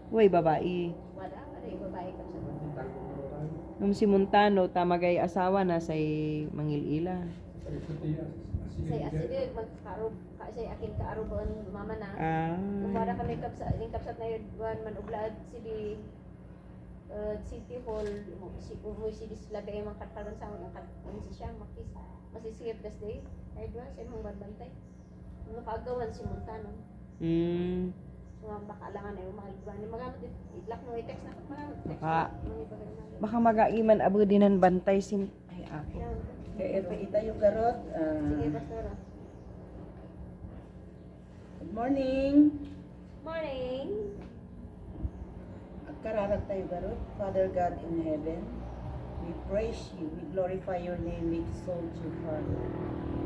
Uy, babae. Wala, yung babae ka sa Nung si Montano, tamagay asawa na say Mangilila. say asid magkarob kasi akin kaarobon mama na. Ah. Kumara kami kapsat na yun buwan man uglad si City Hall si sila kay mga katkaron sa ang si siya makis masisiyep das day ay doon sa imong bantay nakagawan si Montano so baka langan na yung mahal ni magamit itlak mo i-text na magamit text Baka magaiman abudinan bantay si ay ako. Ita yung garot. Sige, Pastora. Good morning. Morning. Kararag tayo garot. Father God in heaven, we praise you, we glorify your name, we exalt you, Father.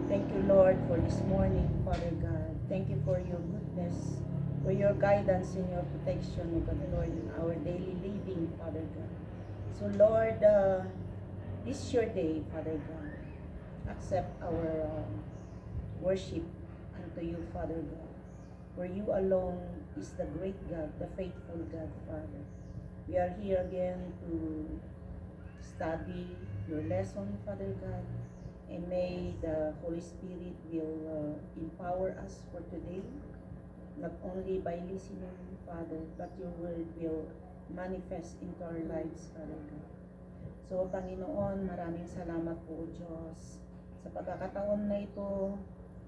Thank you, Lord, for this morning, Father God. Thank you for your goodness, for your guidance and your protection, O God, Lord, in our daily living, Father God. So, Lord, this is your day, Father God. Accept our worship unto you, Father God. For you alone is the great God, the faithful God, Father. We are here again to study your lesson, Father God, and may the Holy Spirit will empower us for today, not only by listening, Father, but your word will manifest into our lives, Father God. So, Panginoon, maraming salamat po, Diyos, sa pagkakataon na ito,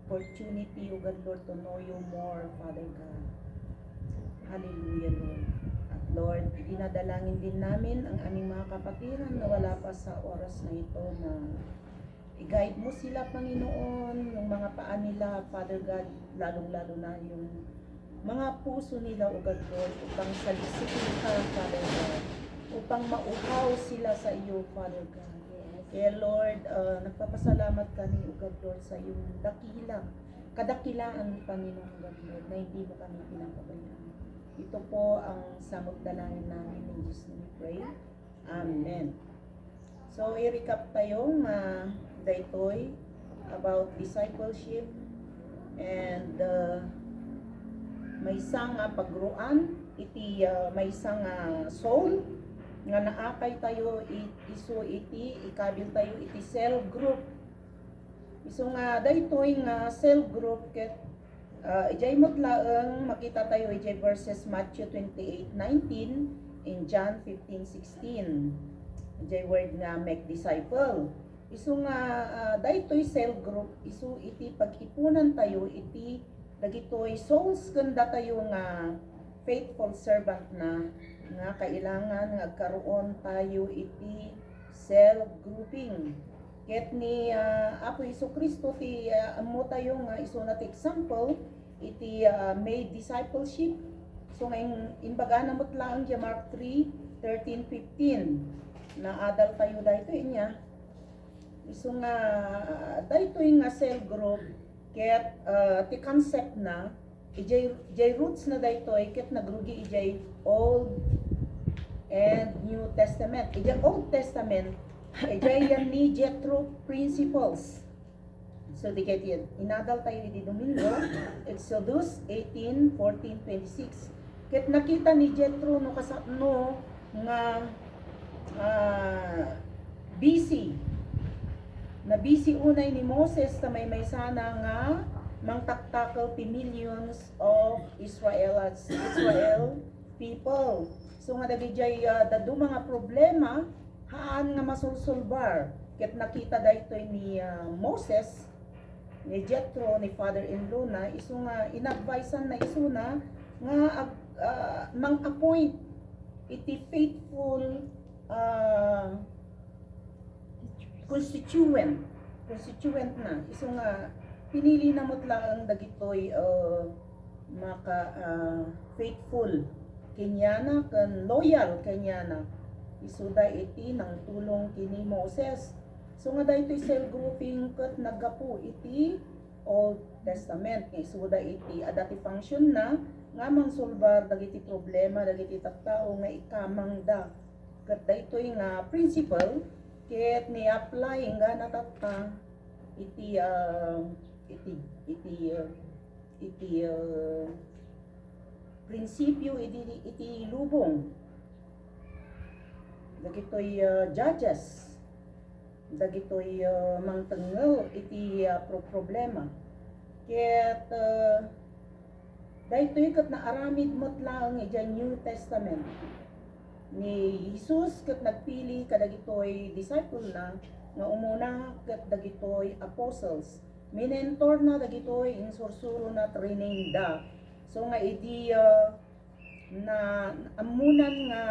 opportunity, O God, Lord, to know you more, Father God. Hallelujah, Lord. At Lord, dinadalangin din namin ang aming mga kapatiran na wala pa sa oras na ito na i-guide mo sila, Panginoon, yung mga paa nila, Father God, lalong-lalo na yung mga puso nila, O God, Lord, upang salisikin ka, Father God, upang mauhaw sila sa iyo, Father God. Kaya Lord, nagpapasalamat kami, O God, Lord, sa iyong kadakilaan, Panginoon, God, Lord, na hindi mo kami pinapabayaan. Ito po ang samot dalangin namin in Jesus' name we pray. Amen. So, i-recap tayong daytoy about discipleship and may isang pagruan, iti may isang soul, nga naakay tayo iso iti ikabil tayo iti cell group iso nga daytoy nga cell group ket ijay mutlaeng makita tayo ijay verses Matthew 28:19 and John 15:16 ijay word nga make disciple iso nga daytoy cell group iso iti pag-ipunan tayo iti dagitoy souls kanda tayo nga faithful servant na nga kailangan nga agkaroon tayo iti cell grouping ket ni Apo Jesucristo ti amo tayo nga iso na ti example iti made discipleship so nga imbaga na mutlaang di Mark 3:13-15 na adal tayo dayto inya iso nga dayto nga cell group ket ti concept na ijay roots na daytoy ket nagrugi ijay Old and New Testament. Ijay Old Testament ijay yan ni Jethro principles. So di ket yan inadal tayo iti Domingo Exodus 18:14-26. Ket nakita ni Jethro no kasapno nga busy unay ni Moses ta may sana nga mangtaktakal ti millions of Israel people. So nga dagijay dadu mga problema haan nga masulsulbar ket nakita daytoy ni Moses ni Jethro ni father-in-law na isu nga inadvisean na isu na nga mang-appoint iti faithful constituent na isu nga pinili na mutlaang dagitoy maka faithful kenyana ken loyal kenyana isuda iti nang tulong kini Moses so nga daytoy cell grouping ket naggapu iti Old Testament isuda iti adati function na nga mangsulbar dagiti problema dagiti tattao nga ikamang da ket daytoy nga principle ket ni apply nga natatta iti prinsipyo iti lubong. Dagitoy judges. Dagitoy mangtengel iti problema. Ket daytoy ket naaramid met lang iti New Testament. Ni Jesus ket nagpili kadagitoy disciple na nga umuna ket dagitoy apostles. Minentor na dagitoy insursuro na training da. So nga idi na amunan nga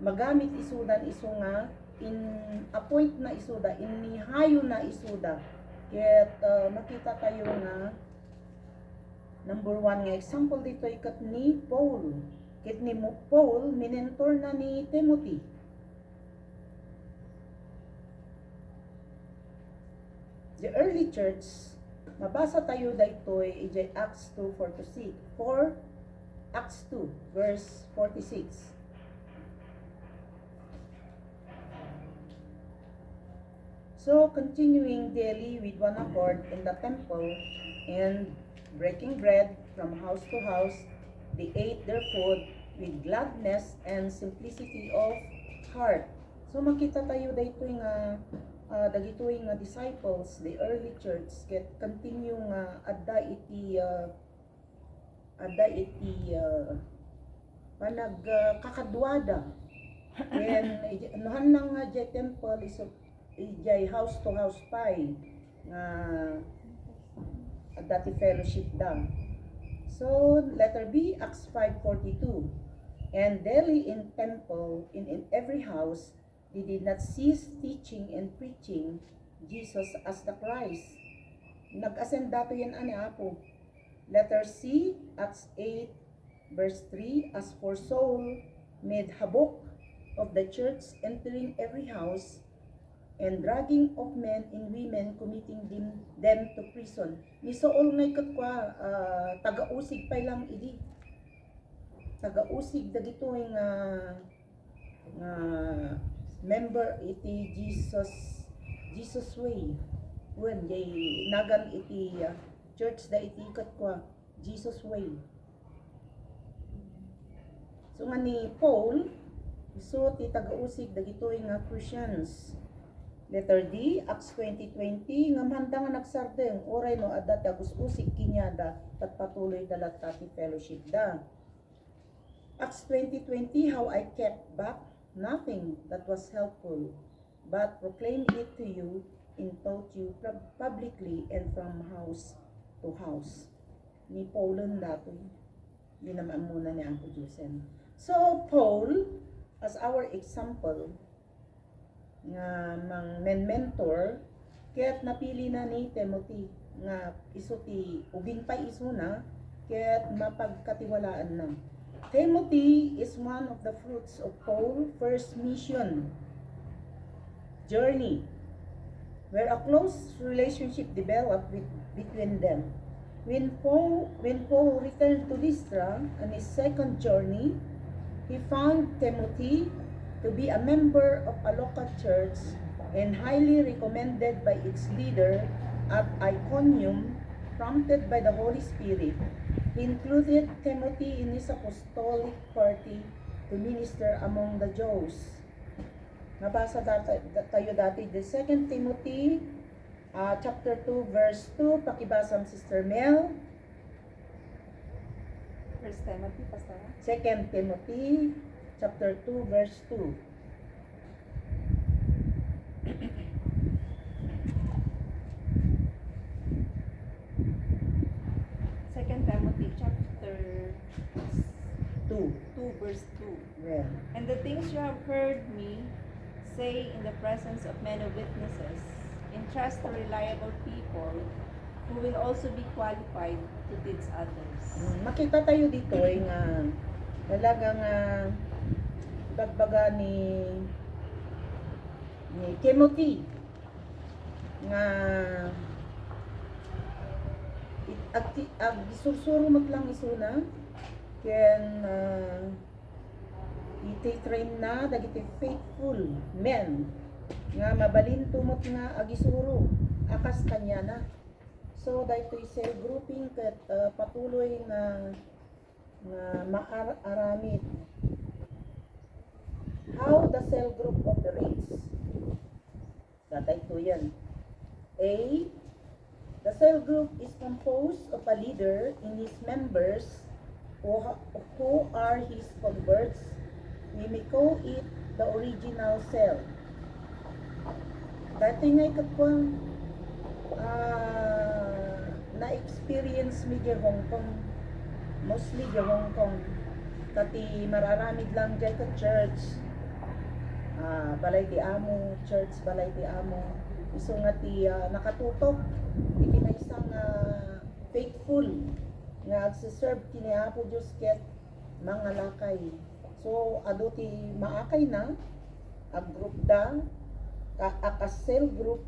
magamit isudan isu nga in appoint na isuda, inihayo na isuda. Ket makita tayo nga number 1 nga example dito ikat ni Paul. Ket ni Paul minentor na ni Timothy. The early church, mabasa tayo daytoy ijay Acts 2:46. Acts 2 verse 46. So, continuing daily with one accord in the temple and breaking bread from house to house, they ate their food with gladness and simplicity of heart. So, makita tayo dito nga dagitoy nga disciples, the early church, get continue nga adda iti kakadwada. And anuhan lang nga jay temple is ijay house to house pie nga dati fellowship da. So letter B, Acts 5:42. And daily in temple in every house they did not cease teaching and preaching Jesus as the Christ. Nag-ascend dato yan apo. Letter C, Acts 8 verse 3. As for Saul made havoc of the church, entering every house and dragging of men and women, committing them to prison. Ni Saul ngay katwa taga-usig pa lang idi. Taga-usig dagito nga member iti Jesus way. When jay nagan iti church da iti katwa Jesus way. So nga ni Paul so ti taga-usig dagito nga Christians. Letter D, Acts 20:20, nga mahanda nga nagsardeng, oray no adat agus-usig kinyada, at patuloy dalat tati fellowship da. Acts 20:20, how I kept back nothing that was helpful, but proclaimed it to you and taught you publicly and from house to house. Ni Paulan datoy, di naman muna ni Uncle Jusen. So, Paul, as our example, nga mentor ket napili na ni Timothy nga isu ti ubing pa isu na ket mapagkatiwalaan na. Timothy is one of the fruits of Paul's first mission journey, where a close relationship developed between them. When Paul returned to Lystra on his second journey, he found Timothy to be a member of a local church and highly recommended by its leader at Iconium, prompted by the Holy Spirit. He included Timothy in his apostolic party to minister among the Jews. Nabasa tayo dati the 2 Timothy chapter 2 verse 2, pakibasang Sister Mel. 1 Timothy, Pastor. 2 Timothy chapter 2 verse 2. Second Timothy chapter 2. 2 verse 2. Yeah. And the things you have heard me say in the presence of many witnesses, entrust to reliable people who will also be qualified to teach others. Makita tayo dito nga talagang bagbaga ni Timothy nga ag sursuro mat lang isuna ken iti-train na dagiti faithful men nga mabalin tumot nga agisuro akas kanya na. So daytoy cell grouping ket patuloy nga nga maaramid. How the cell group operates. Tatay ko yan. A. The cell group is composed of a leader and his members who are his converts. We may call it the original cell. Dati nga ikakwang na-experience mi di Hong Kong. Mostly di Hong Kong. Kati mararamid lang dyan ka church. Balay ti amo, church balay ti amo. Iso nga ti nakatutok. Iti na isang faithful nga agsiserve kini Apo Diyos ket mga lakay. So ado ti maakay na ag group da aka cell group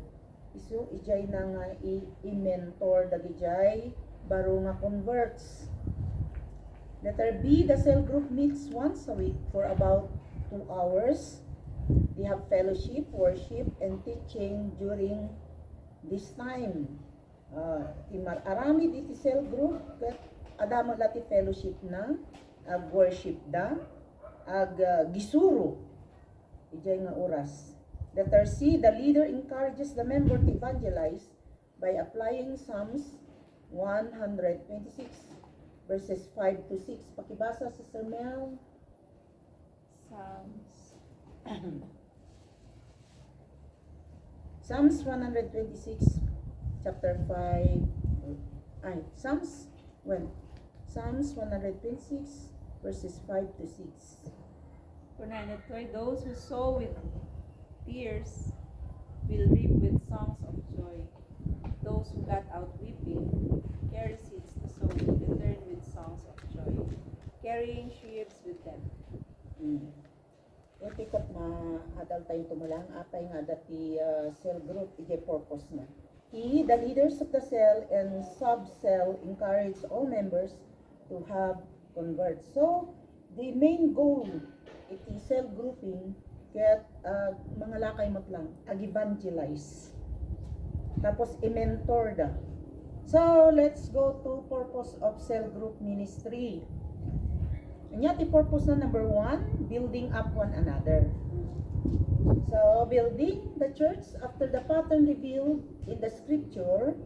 iso ijay na nga i-mentor dagijay baro nga converts. Letter B, the cell group meets once a week for about 2 hours. They have fellowship, worship, and teaching during this time. Arami diti cell group ket adamo lati fellowship na ag worship da ag gisuro ijay nga oras. Letter C, the leader encourages the member to evangelize by applying Psalms 126 verses 5 to 6. Pakibasa sa Sir Mel. Psalms 126 chapter 5. Psalms 126 verses 5 to 6. Those who sow with tears will reap with songs of joy. Those who got out weeping carry seeds to sow, return with songs of joy, carrying sheaves with them. Iti kat na adal tayo tumulang apay nga dati cell group iti purpose na. The leaders of the cell and sub-cell encourage all members to have converts. So, the main goal iti cell grouping ket mga lakay matlang ag-evangelize. Tapos i-mentor da. So, let's go to purpose of cell group ministry. Anya ti purpose na number 1, building up one another. So, building the church after the pattern revealed in the scripture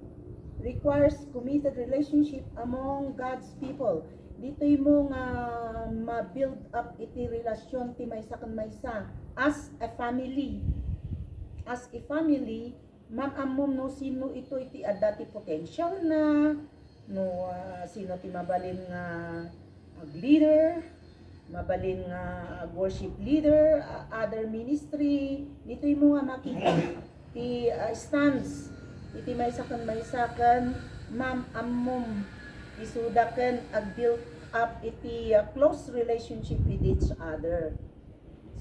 requires committed relationship among God's people. Dito mo nga ma-build up iti relasyon ti maysa kan maysa as a family. As a family, mamamom no sino ito iti adati potential na no sino ti mabalin nga leader, mabalin nga worship leader, other ministry. Dito mo nga makita ti stands iti maysakan mamamom isudaken ag build up iti close relationship with each other.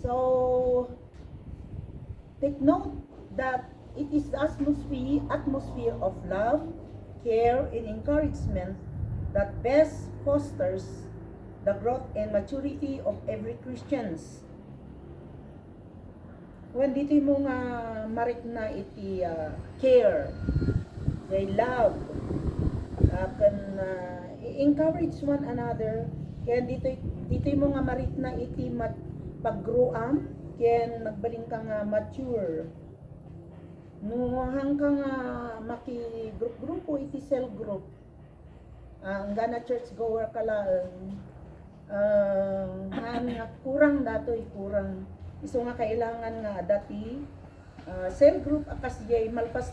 So take note that it is the atmosphere of love, care, and encouragement that best fosters the growth and maturity of every Christians. When dito mo nga marik na iti care, they love, encourage one another, kaya dito mo nga marik na iti pag-grow up, kaya magbaling ka nga mature. No hanggang maki-grupo iti cell group. Ang gana church goer ka lang, kurang datoy kurang. Iso nga kailangan nga dati cell group akas jay malpas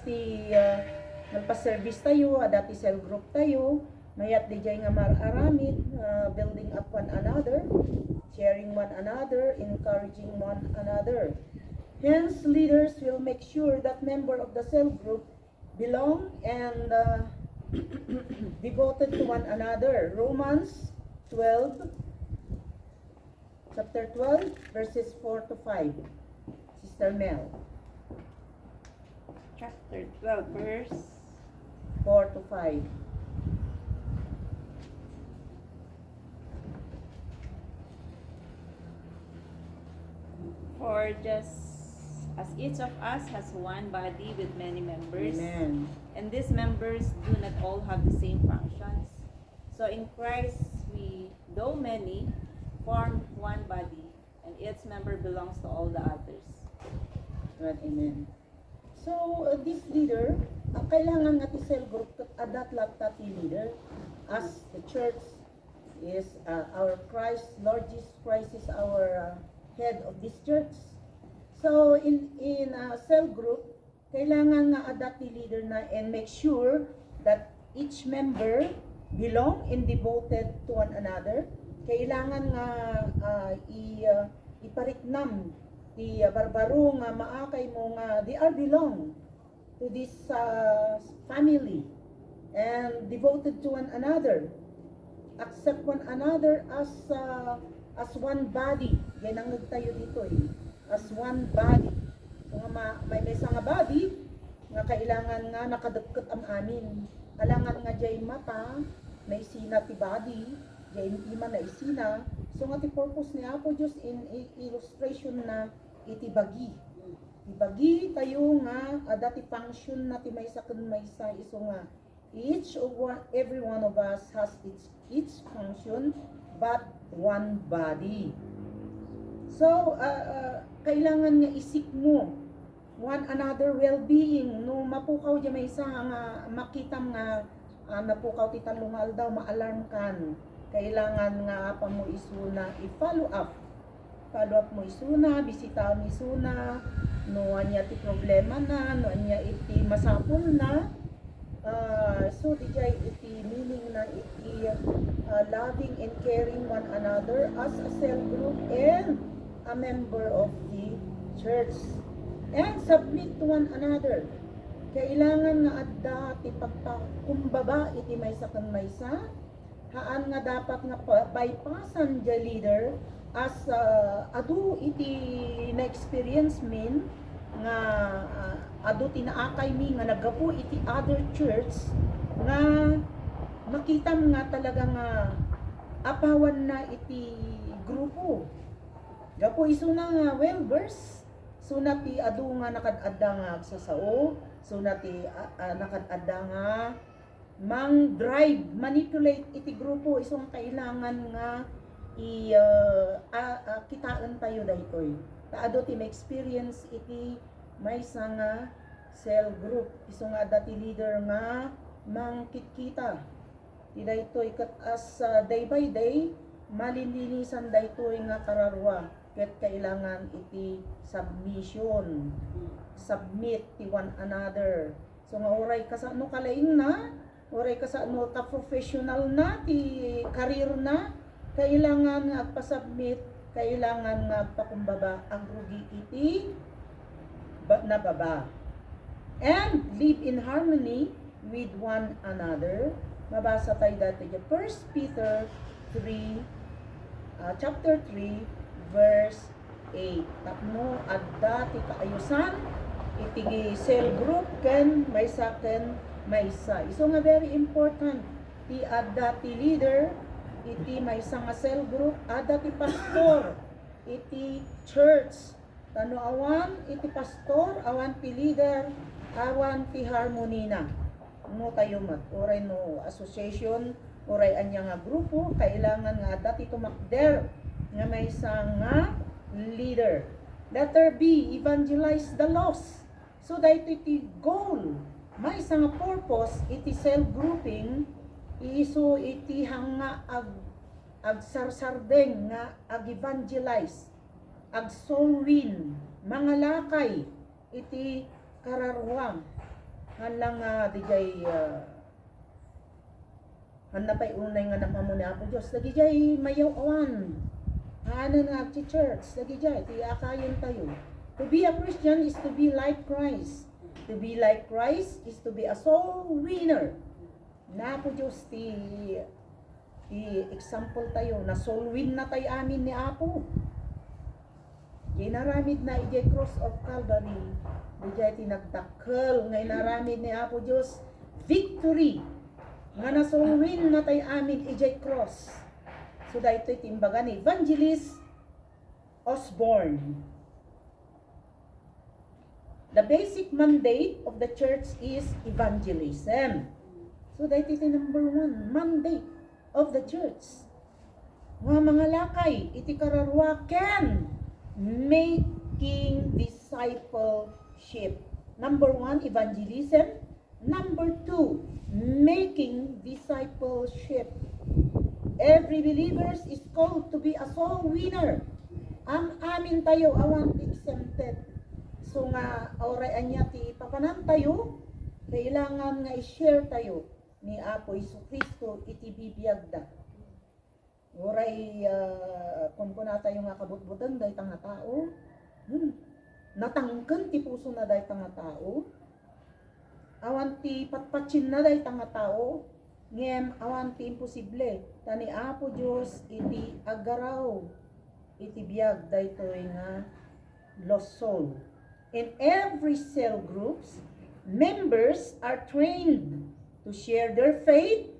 service tayo, dati cell group tayo, mayat di jay nga mararamid, building up one another, sharing one another, encouraging one another. Hence, leaders will make sure that member of the cell group belong and devoted to one another. Romans 12, chapter 12, verses 4 to 5. Sister Mel. Chapter 12, verse 4 to 5. For just as each of us has one body with many members, Amen. and these members do not all have the same functions, so in Christ we though many, form one body, and its member belongs to all the others. Right, amen. So, this leader, kailangan nga ti cell group, adat lahat ti leader, as the church is our Christ, Lord Jesus Christ is our head of this church. So, in cell group, kailangan nga adat ti leader na and make sure that each member belong and devoted to one another. Kailangan nga ipariknam ti barbaro nga maakay mo nga they are belong to this family and devoted to one another, accept one another as one body. Yan ang nagtayo dito as one body. So nga may nga body nga kailangan nga nakadagkat ang amin. Alangan nga jay mata na isina ti body, jay ima na isina. So nga ti purpose ni Apo Diyos in illustration na iti bagi. Ibagi tayo nga dati function na ti maysa ken maysa iso nga every one of us has its function but one body. So kailangan nga isik mo one another well-being no mapukaw di maysa nga makita nga napukaw ti talungal daw ma-alarm kan. Kailangan nga pa mo isuna i-follow up mo isuna, bisita mo isuna, no anya ti problema na, no anya iti masapol na. So dijay iti meaning na iti loving and caring one another as a cell group and a member of the church. And submit to one another. Kailangan nga adda ti pagpakumbaba iti maysa ken maysa. Haan nga dapat nga bypassan the leader as adu iti na-experience min nga adu tinaakay mi nga nagapu iti other church nga makita nga talaga nga apawan na iti grupo. Gapo iso na nga well-versed. So ti adu nga nakadadda nga agsasao, so ti nakadadda nga mang drive, manipulate iti grupo isong kailangan nga kitaan tayo daytoy. Taado ti ma-experience iti maysa nga cell group. Iso nga dati leader nga mangkitkita. Ti daytoy ket as day by day malinlinisan daytoy nga kararwa. Ket kailangan iti submission. Submit ti one another. So nga oray kasano kalaing na, oray kasano ka professional na ti career na, kailangan nga agpasubmit, kailangan nga agpakumbaba ang rugi iti nababa. And live in harmony with one another. Mabasa tayo dati sa 1 Peter 3, chapter 3, verse 8. Tapno adda ti kaayusan iti cell group ken maysa ken maysa. Iso nga very important ti adda ti leader iti maysa nga cell group, adda ti pastor iti church. Tano awan iti pastor, awan ti leader, awan ti harmony na. No tayo mat oray no association, oray anya nga grupo, kailangan nga adda ti tumakder nga maysa nga leader. Letter B, evangelize the lost. So dahito iti goal, maysa nga purpose iti cell grouping, iso iti hanga agsarsardeng nga ag-evangelize, ag-soul win, mga lakay iti kararwang. Halang dijay hanapay unay nga napamuni Apo Diyos. Lagi jay mayaw awan. Ano nga ti church. Lagi jay ti akayon tayo. To be a Christian is to be like Christ. To be like Christ is to be a soul winner. Na Apo Diyos ti example tayo na soul win na tayo amin ni Apo. Ginaramid na ijay cross of Calvary. Dijay tinagtakkel nga inaramid ni Apo Diyos victory. Nga na soul win na tayo amin ijay cross. So dahito timbaga ni Evangelist Osborne. The basic mandate of the church is evangelism. So that is the number one mandate of the church. nga mga lakay iti kararwaken making discipleship. Number 1, evangelism. Number 2, making discipleship. Every believer is called to be a soul winner. Ang amin tayo awan exempted. So nga oray anya ti papanan tayo, kailangan nga i-share tayo ni Apo Jesucristo iti bibiyagda. Oray kung tayo nga kabutbutan dahi nga tao, natangken ti puso na dahi nga tao. Awan ti patpatsin na dahi nga tao, ngem awan ti imposible. Tani Apo Dios iti agaraw iti biyag daytoy nga lost soul. In every cell groups, members are trained to share their faith.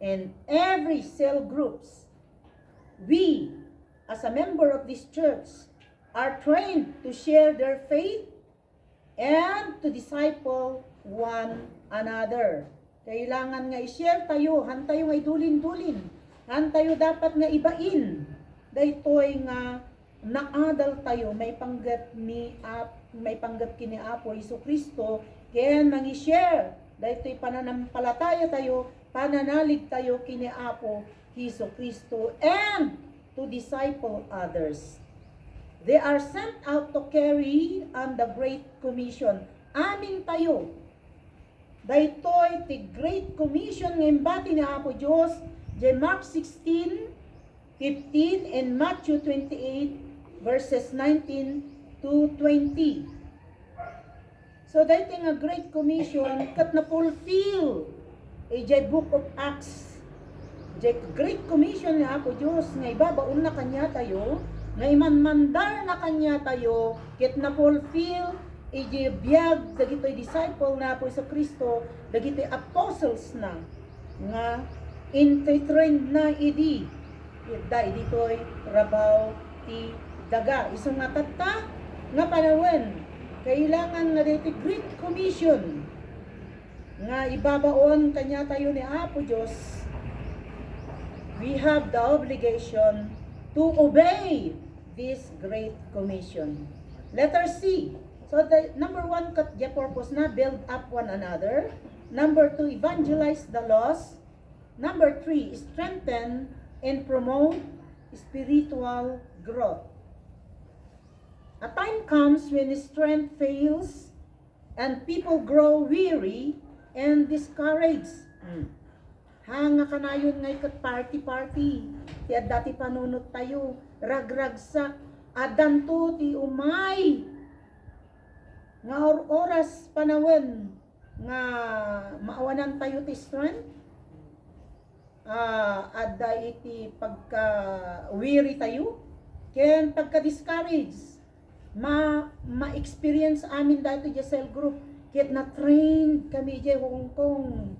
In every cell groups, we as a member of this church are trained to share their faith and to disciple one another. Kailangan nga i-share tayo, han tayo nga idulin-dulin, han tayo dapat nga ibain. Daytoy nga naadal tayo, may panggap kini Apo Jesucristo, ken mangi-share. Daytoy pananampalataya tayo, pananalig tayo kini Apo Jesucristo, and to disciple others. They are sent out to carry on the Great Commission. Amin tayo. Daytoy ti Great Commission nga imbati ni Apo Dios, Mark 16:15 and Matthew 28 verses 19 to 20. So daytoy nga Great Commission kat na fulfill jay Book of Acts. Jay Great Commission ni Apo Dios nga ibabaon na kanya tayo, nga imanmandar na kanya tayo, ket na fulfill iji biyag dagitoy disciple na Apo Jesucristo, dagitoy apostles na nga intrained na idi ditoy rabaw ti daga iso nga tatta nga panawin kailangan nga dito Great Commission nga ibabaon kanya tayo ni Apo Dios. We have the obligation to obey this Great Commission. Letter C. So the number 1 kat the purpose na build up one another. Number 2, evangelize the lost. Number 3, strengthen and promote spiritual growth. A time comes when strength fails and people grow weary and discouraged. Hanga kanayon ngay kat party. Ti dati panunot tayo, ragragsak, adanto ti umay. Nga oras panawin nga maawanan tayo ti strength. Adda iti pagka weary tayo, ken pagka discouraged, ma-experience amin dati di cell group, ket na train kami di Hong Kong,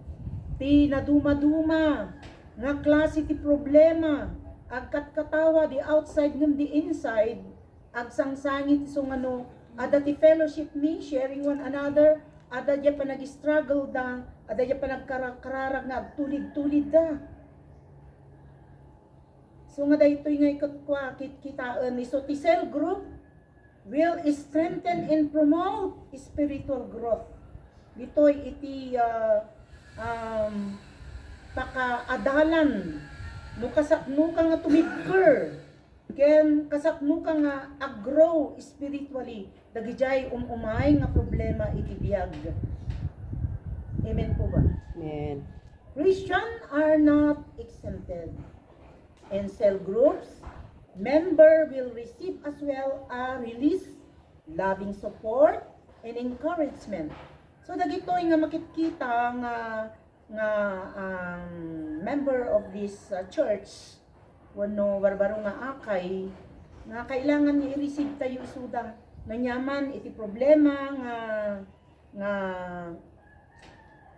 ti naduma-duma, nga klase ti problema, agkat katawa di outside ngem di inside, agsangsangit so ngano, ada ti fellowship me, sharing one another, ada di pa nag-struggle da, ada di pa nagkararag nga agtulid-tulid da. So nga daytoy nga ikatwa kitaan ni so ti cell group will strengthen and promote spiritual growth. Ditoy iti pakaadalan no kasakno ka nga tumigker ken kasakno ka nga aggrow spiritually dagijay umay nga problema iti biag. Amen po ba? Amen. Christians are not exempted. In cell groups, member will receive as well a release, loving support, and encouragement. So dagitoy nga makikita nga member of this church wano barbaro nga akay nga kailangan ni i-receive tayo isuda nanyaman iti problema nga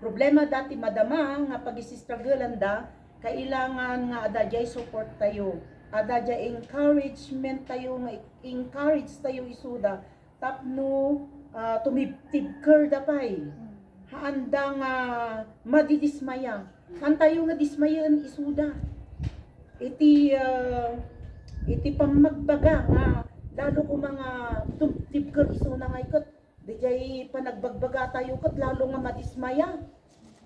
problema dati madama nga pag-isistrugglean da kailangan nga adajay support tayo, adajay encouragement tayo, nga encourage tayo isuda tapno tumibtibker dapay haanda nga madidismaya han tayo nga dismayan isuda iti pamagbaga nga lalo ko mga tibker iso na nga ikot dijay panagbagbaga tayo kat lalo nga madismaya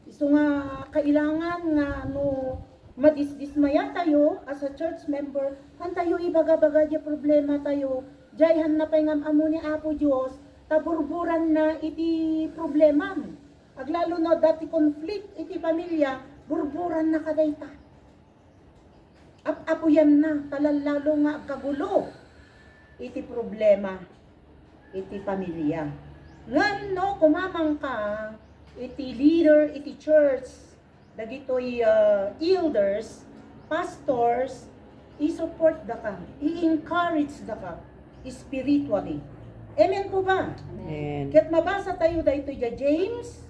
iso nga kailangan nga no madismaya tayo as a church member han tayo ibaga-baga di problema tayo jay han na pay ngam amo ni Apo Dios taburburan na iti problema aglalo no dati conflict iti pamilya burburan na kadayta apuyan na talalalo nga kagulo iti problema iti pamilya ngan no kumamang ka iti leader iti church dagitoy elders pastors i-support da ka i-encourage da ka spiritually amen po ba And ket mabasa tayo dayto ja James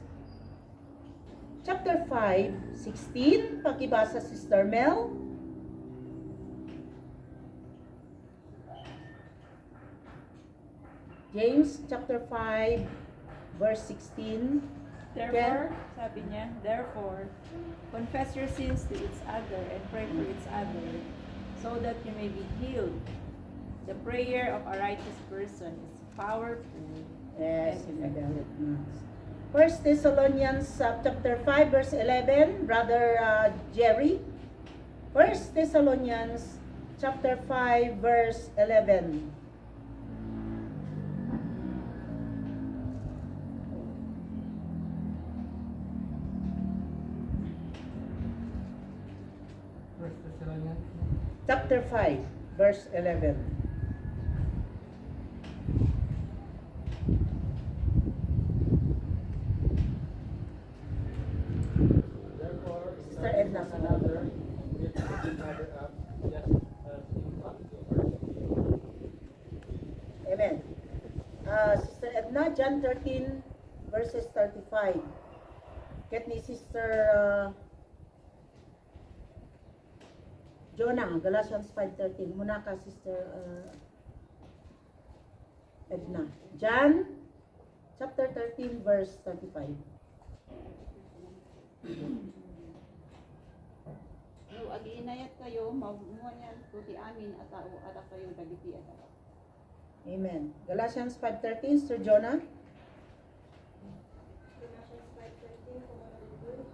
chapter 5:16 pakibasa Sister Mel. James chapter 5 verse 16. Therefore, sabi niya, therefore, confess your sins to each other and pray for each other, so that you may be healed. The prayer of a righteous person is powerful. Yes, and effective. First Thessalonians chapter 5 verse 11, Brother Jerry. First Thessalonians chapter 5 verse 11. First Thessalonians. Chapter 5 verse 11. Therefore, Sister Edna, one another, lift one another up, just as in comes to worship. Amen. Sister Edna, John 13 verses 35. Get ni Sister Jonah, Galatians 5:13. Muna ka, Sister Edna. John chapter 13 verse 35. No, agi inayat kayo, mabunuan kuti amin at tao at kayo dagiti at tao. Amen. Galatians 5:13, Sister Jonah. Galatians 5:13 kung ano ito.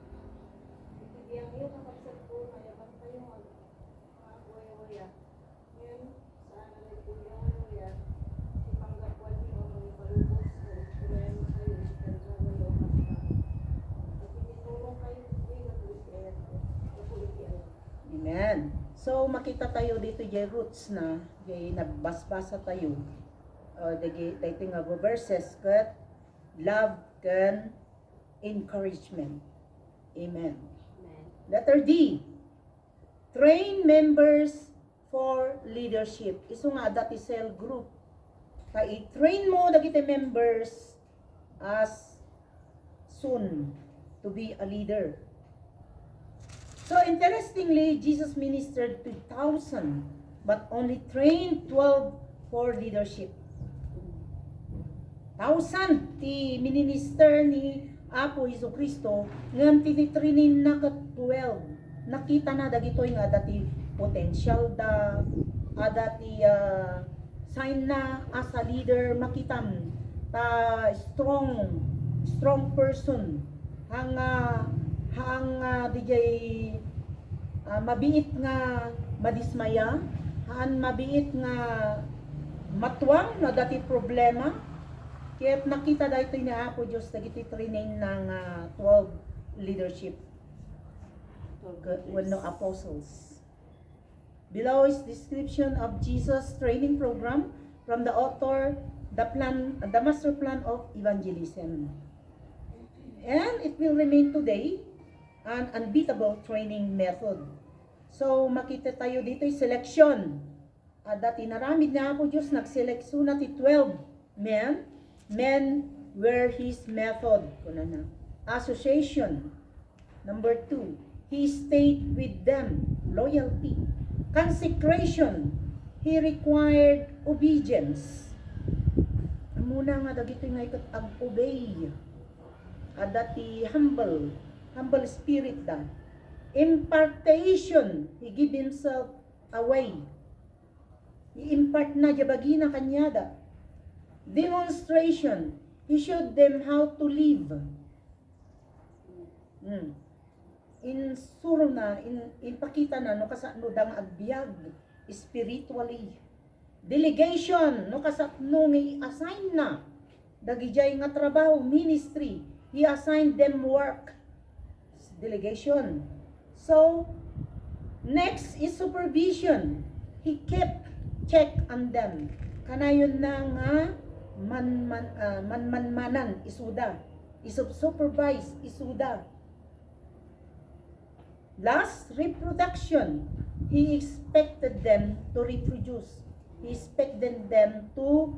Ibigyan niyo kakabsat ko, mayaman kayo mga waya-waya. Ngayon, saan na rin po yung waya, ipanggapuan niyo ang mga palubos ko, kurayan kayo, kagawalo kapsa. At tinitulong kayo, hindi na po itiayat ko. Amen. So makita tayo dito jay roots na jay nagbasbasa tayo. Dito nga verses kat love can encouragement. Amen. Amen. Letter D. Train members for leadership. Isu nga dati cell group. I-train mo dagiti members as soon to be a leader. So interestingly, Jesus ministered to 1,000 but only trained 12 for leadership. 1,000 ti minister ni Apo Hesus Kristo ngam tinitrinin na kat 12. Nakita na dagitoy nga dati potential da dati sign na as a leader makitam ta strong person hang DJ mabiit nga madismaya haan mabiit nga matwang na dati problema kaya nakita dahito ni Apo Diyos dagiti training ng 12 leadership when no apostles. Below is description of Jesus training program from the author, the master plan of evangelism. And it will remain today an unbeatable training method. So makita tayo dito yung selection. Dati naramid na ako Diyos, nagselekso na ti 12 men. Men were his method. Association. Number 2, he stayed with them. Loyalty. Consecration. He required obedience. Muna nga dagito nga ikot ag-obey. Dati humble spirit da. Impartation, he give himself away. I-impart na jabagi na kanyada. Demonstration, he showed them how to live. In suro na, in pakita na, no kasano dang agbiag, spiritually. Delegation, no kasano i-assign na, dagijay nga trabaho, ministry, he assigned them work. Delegation. So, next is supervision. He kept check on them. Kanayon na nga manmanan isuda. Supervise isuda. Last, reproduction. He expected them to reproduce. He expected them to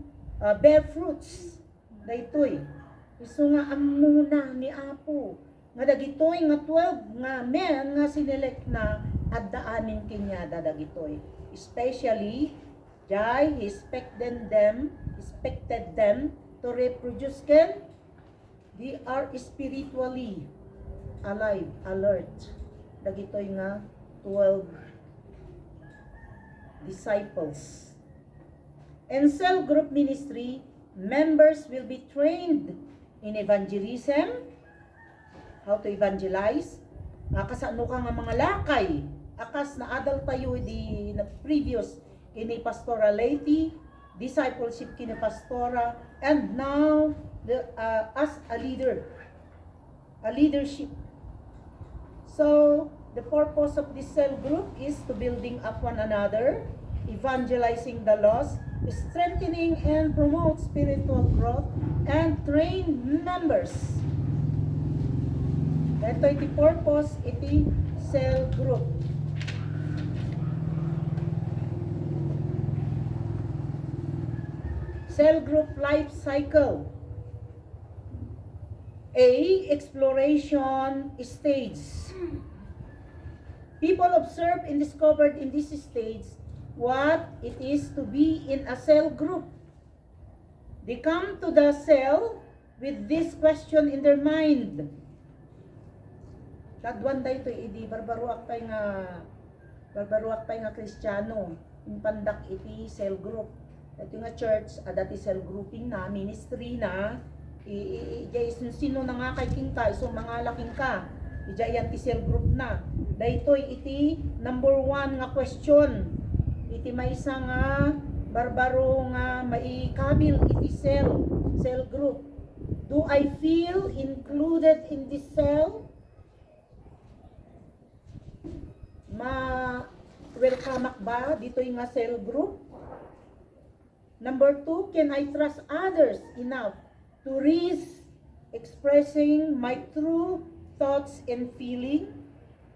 bear fruits. Daytoy. Isu nga amuna ni Apo. Nga dagitoy nga 12 nga men nga sinelect na at daanin kinyada dagitoy. Especially Jai, he expected them to reproduce ken. They are spiritually alive, alert. Dagitoy nga 12 disciples. In cell group ministry, members will be trained in evangelism, how to evangelize, kasano ka nga mga lakay, akas na adult tayo di na previous kini Pastora Lady, discipleship kini Pastora, and now as a leadership. So, the purpose of this cell group is to building up one another, evangelizing the lost, strengthening and promote spiritual growth, and train members. Ito iti purpose iti cell group. Cell group life cycle. A. Exploration stage. People observe and discovered in this stage what it is to be in a cell group. They come to the cell with this question in their mind. Kadwan da ito, idi barbaruak pay nga Kristiyano, in pandak iti cell group. Ito nga church, dati cell grouping na, ministry na, sino na nga kay king ka, so mga laking ka, ijayan ti cell group na. Daytoy iti number 1 nga question, iti may isa nga barbaro nga maikabil iti cell group. Do I feel included in this cell? Welcome ba dito yung nga cell group? Number 2, can I trust others enough to risk expressing my true thoughts and feeling?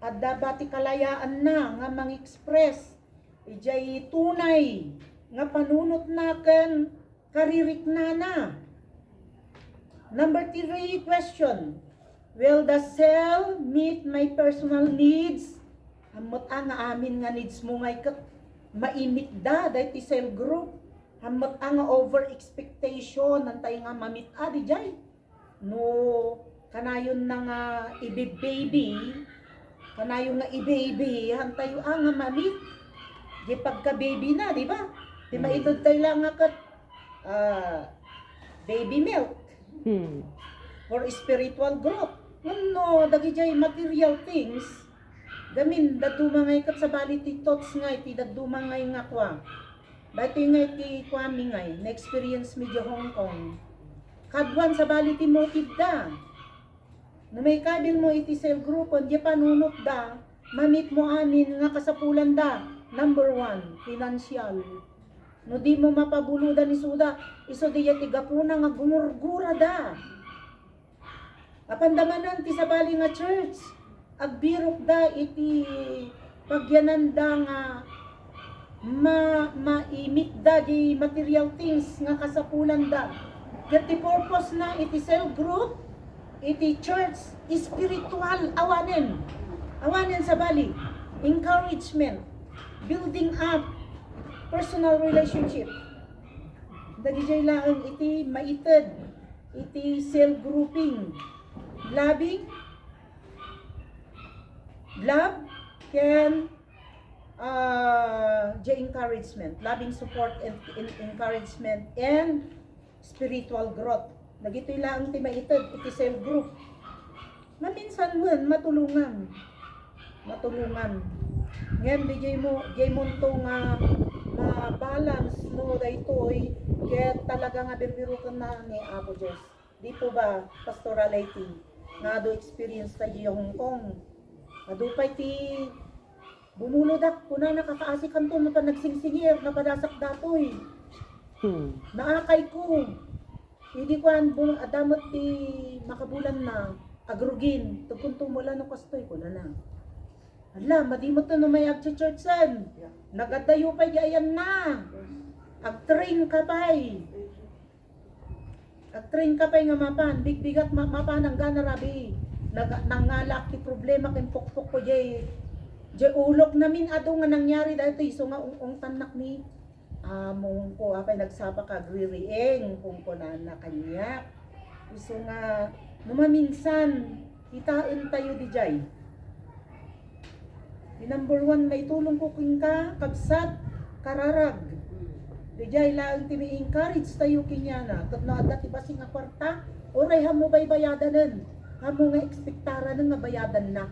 At dapat kalayaan na nga mang-express ijay tunay nga panunot naken karirik na. Number 3 question, will the cell meet my personal needs? Hamot nga amin nga needs mo ngay maimit da dahil cell group. Hamot nga over expectation nantay nga mamit di jay. No kanayon na nga baby, kanayon nga i-baby, hantayo nga mamit. Di pagka baby na, di ba? Di maitod tayo lang nga kat baby milk for spiritual growth. No, dagi jay material things. Gamin dadumangay kat sa bali ti thoughts nga iti dadumangay nga kwa. Dati nga iti kwami nga na experience medyo Hong Kong. Kadwan sa bali ti motive da. Na may kabil mo iti cell group on di panunot da, mamit mo amin nga kasapulan da. Number 1, financial. No di mo mapabuludan ni suda, iso di ya tigapuna nga gumurgura da. Apandamanan ti sa bali nga church, agbirok da iti pagyanan da nga maimit da di material things nga kasapulan da. Kati purpose na iti cell group, iti church, spiritual awanen sa bali, encouragement, building up personal relationship. Dagijay laang iti maited, iti cell grouping, loving, love can the encouragement, loving support and encouragement and spiritual growth. Nagitoy lang ti maitid iti cell group. Maminsan wen matulungan. Ngem di jay mo to nga balance no daytoy ket talaga nga birbiro ken na ni Apo Dios. Di po ba pastorality nga do experience sa Hong Kong. Adupay ti bumulodak kuna nakakaasikan to na pa nagsingsingir na padasak datoy. Naakay ko. Hindi ko adamot ti makabulan na agrugin. Tugkuntong wala no kastoy ko na. Ala, madimot na may agcha-churchan. Nagadayo pa ayan na. Ag-train ka pa'y. Ag-train ka pa'y nga mapan. Bigbigat mapan ang gana rabi. Nangalak ti problema kin pokpok ko jay. Jay ulok namin ado nga nangyari dahil ito iso nga ung tanak ni mong ko apay nagsapa ka gririeng kung ko na kanya. Iso nga numaminsan itaan tayo di jay. Di number 1 may tulong ko king ka kabsat kararag. Di jay lang ti mi encourage tayo kinyana ket na adda ti basing nga kwarta oray hamo bay bayadanen. Hamo nga ekspektara nga bayadan na.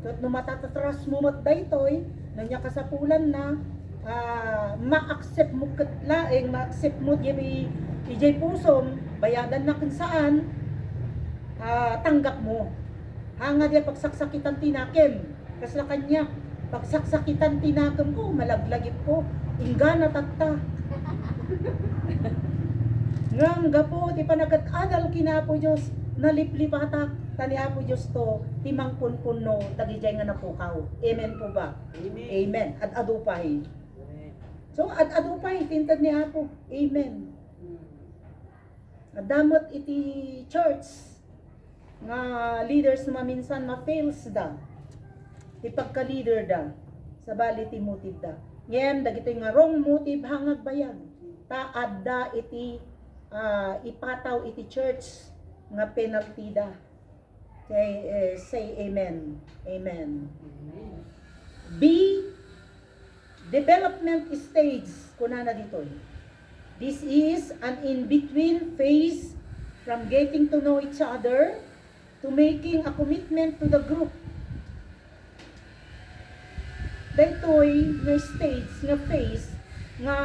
Ket no matatatras mo mat daytoy nanya kasapulan na ma-accept mo ket laeng ma-accept mo ijay pusom bayadan na kung saan tanggap mo. Hanga dia pagsaksakitan tinakem kasla kanya pagsaksakitan tinakem ko malaglagip ko ingana tatta ngam gapo ti panagat-adal kinapo Dios naliplipatak tani Apo Dios to timang punpuno dagijay nga napukaw. Amen po ba? Amen. Ad-adupay. So ad-adupay tintad ni Apo. Amen. Adamot iti church nga leaders na minsan ma-fails da. Ipagka-leader da. Sa bali ti motive da. Ngem dagitoy nga wrong motive hangag bayag. Ta adda iti ipataw iti church nga penalty da. Say amen. Amen. B. Development stage. Kunana dito. This is an in-between phase from getting to know each other to making a commitment to the group. Daytoy nga stage, nga phase, nga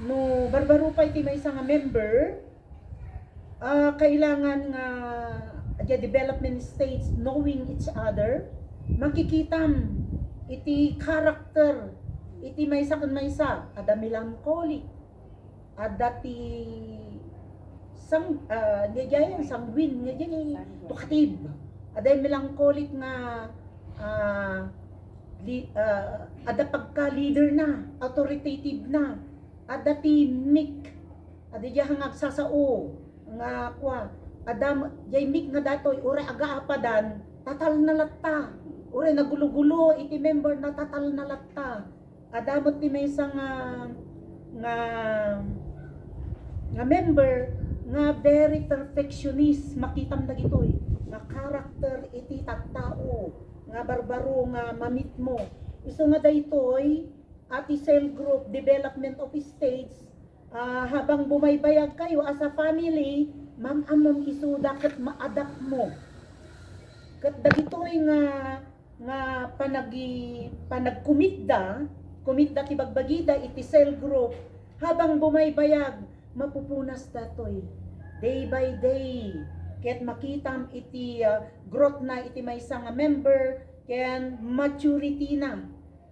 no barbaro pa iti may isang member, kailangan nga the development stage, knowing each other, makikitam iti character, iti maysa kun maysa, ada melancholic, ada ti ngayon sanguine, ngayon talkative, ada melancholic nga ada pagka-leader na, authoritative na, ada ti meek, ada diya agsasao, nga kwa, ada jay meek nga datoy, ore aga-apadan, tatal na latta, ore nagulo-gulo, iti member na tatal na latta, adamot ti may isang nga member, nga very perfectionist, makitam na gitoy, nga character iti tattao, nga barbaro nga mamit mo. Iso nga daytoy ati cell group development of stage habang bumaybayag kayo as a family, mamamam iso dapat ma-adapt mo. Ket dagitoy nga panagkumita ti bagbagida iti cell group habang bumaybayag mapupunas datoy day by day. Ket makitam iti growth na iti maysa nga member ken maturity na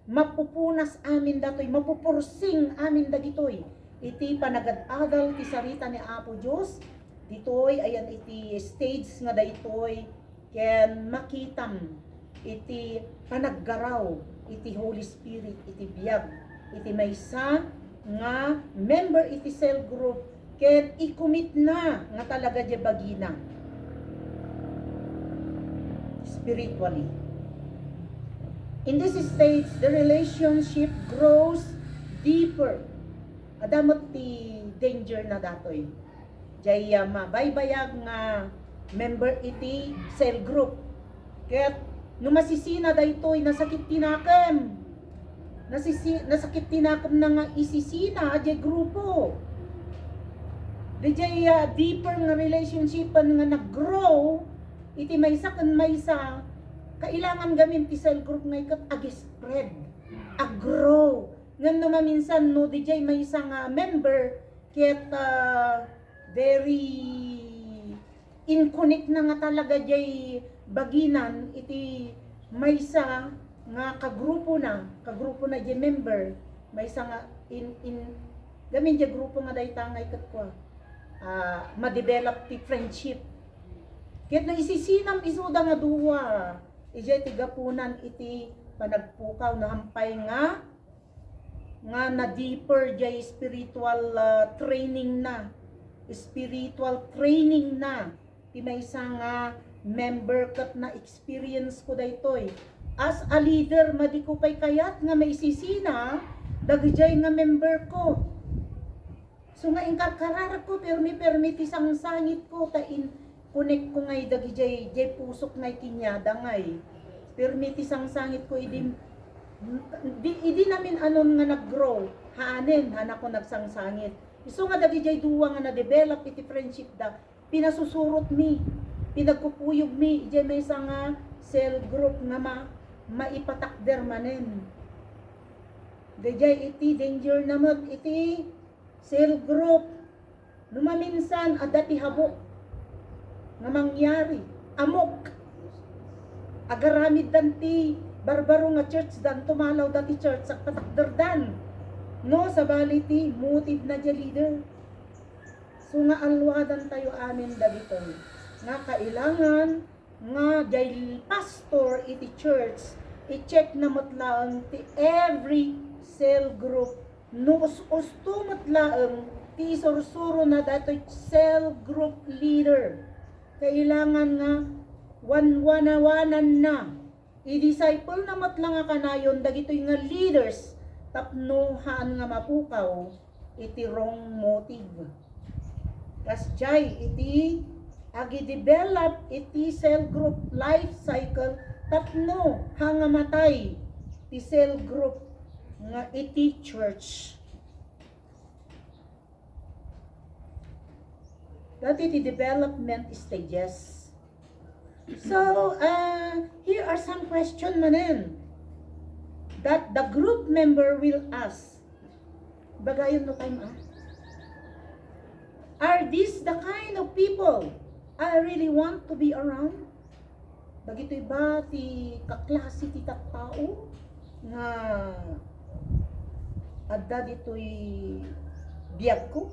mapupunas amin datoy mapupursing amin dagitoy iti panagad-adal ti sarita ni Apo Dios ditoy ayan iti stage nga daytoy ken makitam iti panaggaraw iti Holy Spirit iti biyag iti maysa nga member iti cell group ken i-commit na nga talaga di bagina spiritually. In this stage, the relationship grows deeper. Adamot ti danger na datoy. Jaya mabaybayag nga member iti cell group. Ket no masisina daytoy nasakit tinakam. Nasakit tinakam na nga isisina adya grupo. Dijay deeper nga relationship nga nag-grow, iti maysa kan maysa, kailangan gamin ti cell group nga ikat ag-spread, ag-grow. Ngam no maminsan no dijay maysa nga member ket very in connect na nga talaga jay baginan iti maysa nga kagrupo na jay member, maysa nga in gamin jay grupo nga dayta nga ikat kwa ma-develop ti friendship. Ket na isisinam isuda nga duwa, ijay tigapunan iti panagpukaw na hampay nga na deeper jay spiritual training na. Spiritual training na. Ti maysa nga member kat na experience ko daytoy. As a leader, madi ko pay kayat nga maisisina, dagijay nga member ko. So nga inkarkarara ko, permi tisang sangit ko, ta in connect ko ngay dagijay jay pusok ngay kinyada ngay. Permi tisang sangit ko, idi namin anon nga nag-grow, haanin, hanak ko nagsangsangit. So nga dagijay duwa nga na-develop iti friendship da, pinasusurot mi, pinagpupuyog mi, ijay may nga cell group nga maipatakder manen. Dajay iti danger naman iti cell group. Numaminsan adati habok nga mangyari, amok. Agaramid danti barbaro nga church dan tumalaw dati church sa patakder dan. No sa baliti motive na jay leader. So nga alwadan tayo amin dagito. Nga kailangan nga jay pastor iti church i-check na matlaang ti every cell group. No usto matlaang ti sursuro na datoy cell group leader. Kailangan nga one-one-awanan na. I-disciple na matlang nga kanayon dagitoy nga leaders tapno haan nga mapukaw iti wrong motive. Kas jay iti agi-develop iti cell group life cycle tapno hanga matay ti cell group nga iti church. Dati ti development stages. So, here are some questions manen that the group member will ask. Bagayon no time Are these the kind of people I really want to be around? Dagitoy ba ti kaklase ti tattao nga adda ditoy biyag ko?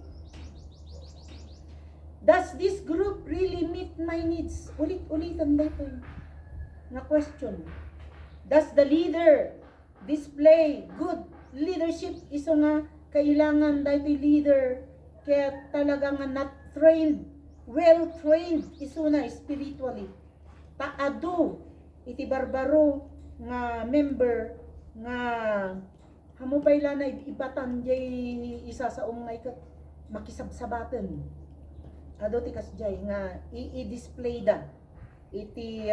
Does this group really meet my needs? Ulit-ulitan ba ito nga question. Does the leader display good leadership? Iso nga kailangan dito leader kaya talaga nga not trained, well trained iso na spiritually. Taado iti barbaro nga member nga hamupay la na ibatan jay isa sa nga ikat makisabsabaten. Ado ti kasjay nga i-display da iti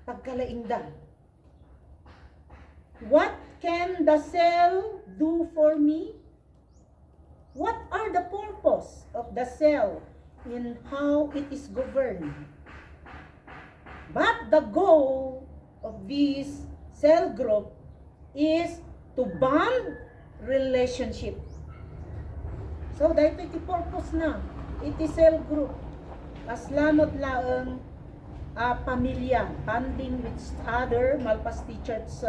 pagkalaing da. What can the cell do for me? What are the purpose of the cell in how it is governed? But the goal of this cell group is to bond relationship. So dahil iti purpose na iti cell group, aslamot laeng pamilya, bonding with other, malpas ti church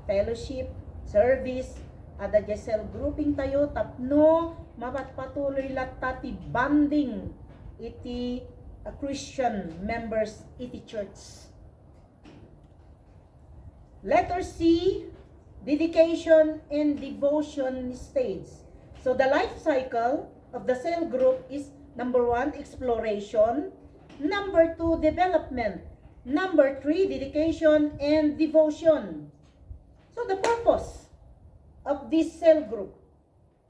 fellowship, service, ada di cell grouping tayo, tapno, mapatpatuloy latta ti bonding iti Christian members iti church. Letter C, dedication and devotion stage. So the life cycle of the cell group is number 1, exploration, number 2, development, number 3, dedication and devotion. So the purpose of this cell group,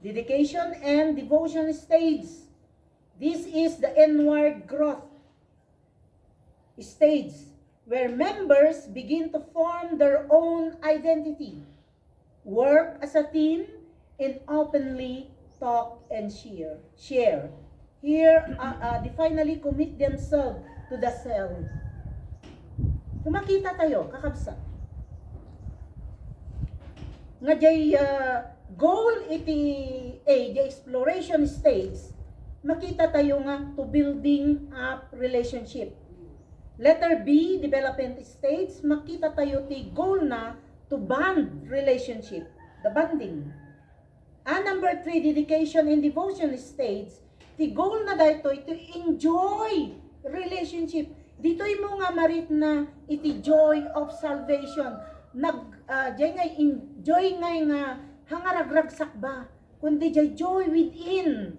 dedication and devotion stage. This is the inward growth stage. where members begin to form their own identity, work as a team, and openly talk and share. Here, they finally commit themselves to the self. Kung makita tayo, kakabsa. Nga jay goal iti the exploration stage, makita tayo nga to building up relationship. Letter B, development stage, makita tayo ti goal na to bond relationship, the bonding. Number 3, dedication and devotion stage, ti goal na dito to enjoy relationship. Dito'y mo nga marit na iti joy of salvation. Jay nga enjoy nga hangaragragsak ba, kundi jay joy within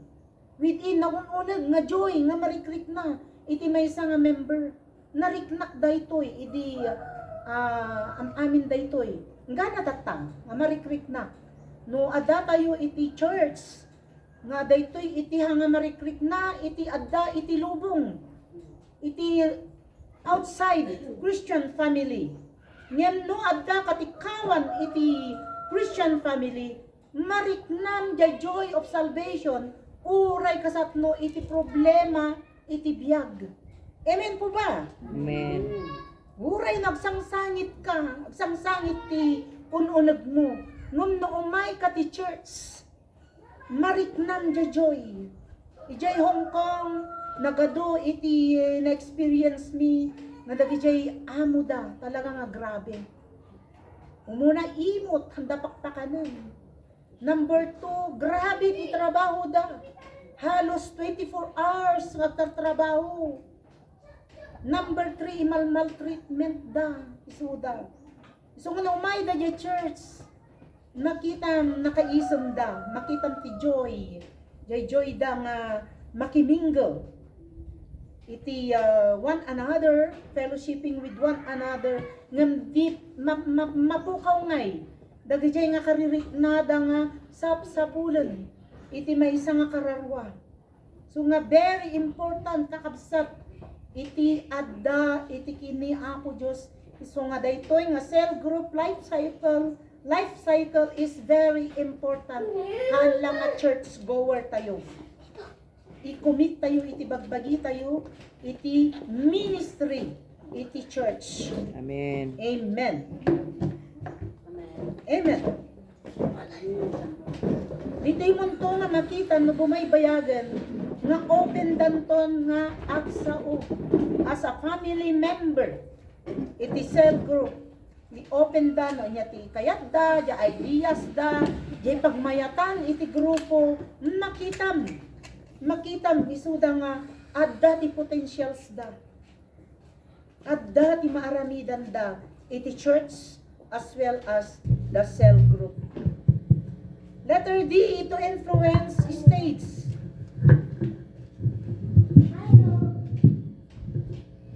naununag nga joy nga marikrik na iti may isa nga member nariknak daytoy idi amin daytoy nga natatang nga marikrik na no adda tayo iti church nga daytoy iti nga marikrik na iti adda iti lubong iti outside Christian family ngem no adda katikawan iti Christian family mariknam the joy of salvation uray kasatno iti problema iti biyag. Amen po ba? Amen. Uray nagsangsangit ka, nagsangsangit ti ununag mo. Ngum no umay ka ti church, mariknam the joy. Ijay Hong Kong, nagado iti na-experience me, nga dagijay amo da, talaga nga grabe. Umuna imot, handa pakpakanan. Number 2, grabe ti trabaho da. Halos 24 hours nagtatrabaho. Number 3, maltreatment da. Isuda. So nga umay da di church. Nakitam, nakaisam da. Makitam ti joy. Joy da nga makimingle. Iti one another, fellowshipping with one another. Ngam di mapukaw ngay. Dagijay nga kariritnada nga sapsapulan. Iti may isa nga kararwa. So nga very important kakabsat iti adda iti kini ako Dios. So nga daytoy nga cell group life cycle is very important. Hala nga church goer tayo. I-commit tayo iti bagbagi tayo iti ministry iti church. Amen. Amen. Amen. Dito'y munto nga makita no bumaybayagan nga open danton nga agsao as a family member iti cell group ni open dan no nya ti kayat da ja ideas da jay pagmayatan iti grupo makitam isuda nga adda ti potentials da adda ti maaramidan da iti church as well as the cell group. Letter D, to influence states.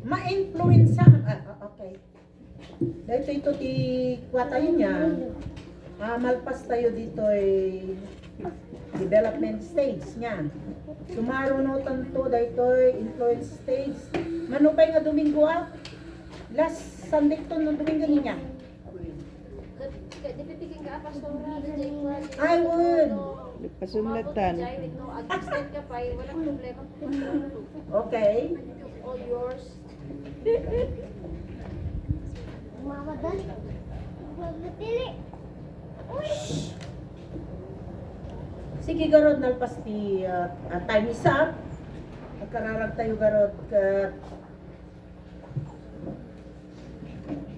Ma-influence okay. Dito ito ti kwatayo niya. Malpas tayo dito development stage niya. Sumarunotan to dito influence stage. Manupay nga Domingo last Sunday to ng Domingo niya. Di pipiging ka pastora, di I would. Pasunlatan. no assistant ka pa, walang problema. Okay. All yours. Mama dan. Magpili. Uy. Sige garod nalpas ti time is up. Kararag tayo garod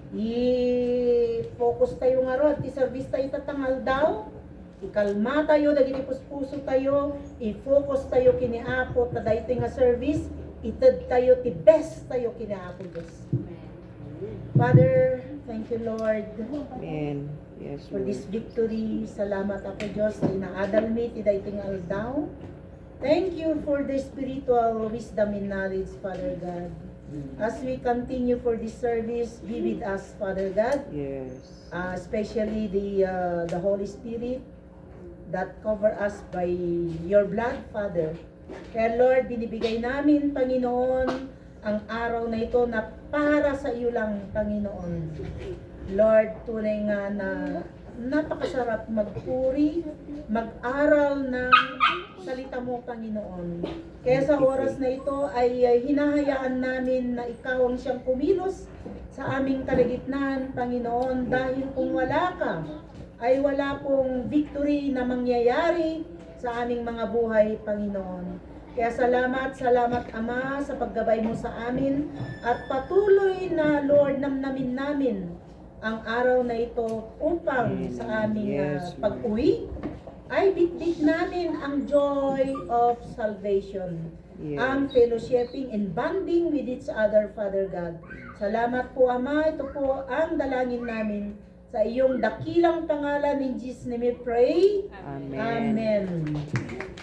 i-focus tayo nga rod, i-service tayo tatangal daw, ikalma tayo, dagiti puspuso tayo, i-focus tayo kiniapot, na dahito nga service, itad tayo, ti best tayo kiniapot. Father, thank you Lord. Amen. Yes, For this Lord. victory, salamat ako Diyos, na naadal mi, ti dahito nga aldaw. Thank you for the spiritual wisdom and knowledge, Father God. As we continue for this service, be with us, Father God. Yes. Especially the Holy Spirit that cover us by your blood, Father. Kaya Lord, binibigay namin, Panginoon, ang araw na ito na para sa iyo lang, Panginoon. Lord, tunay nga na napakasarap magpuri, mag-aral ng salita mo, Panginoon. Kaya sa oras na ito ay hinahayaan namin na ikaw ang siyang kumilos sa aming kalagitnaan, Panginoon, dahil kung wala ka, ay wala pong victory na mangyayari sa aming mga buhay, Panginoon. Kaya salamat Ama sa paggabay mo sa amin at patuloy na Lord namnamin namin ang araw na ito upang sa aming Yes, Lord. pag-uwi ay bitbit namin ang joy of salvation. Yes. Ang fellowshipping and bonding with each other, Father God. Salamat po Ama, ito po ang dalangin namin sa iyong dakilang pangalan in Jesus' name we pray. Amen. Amen.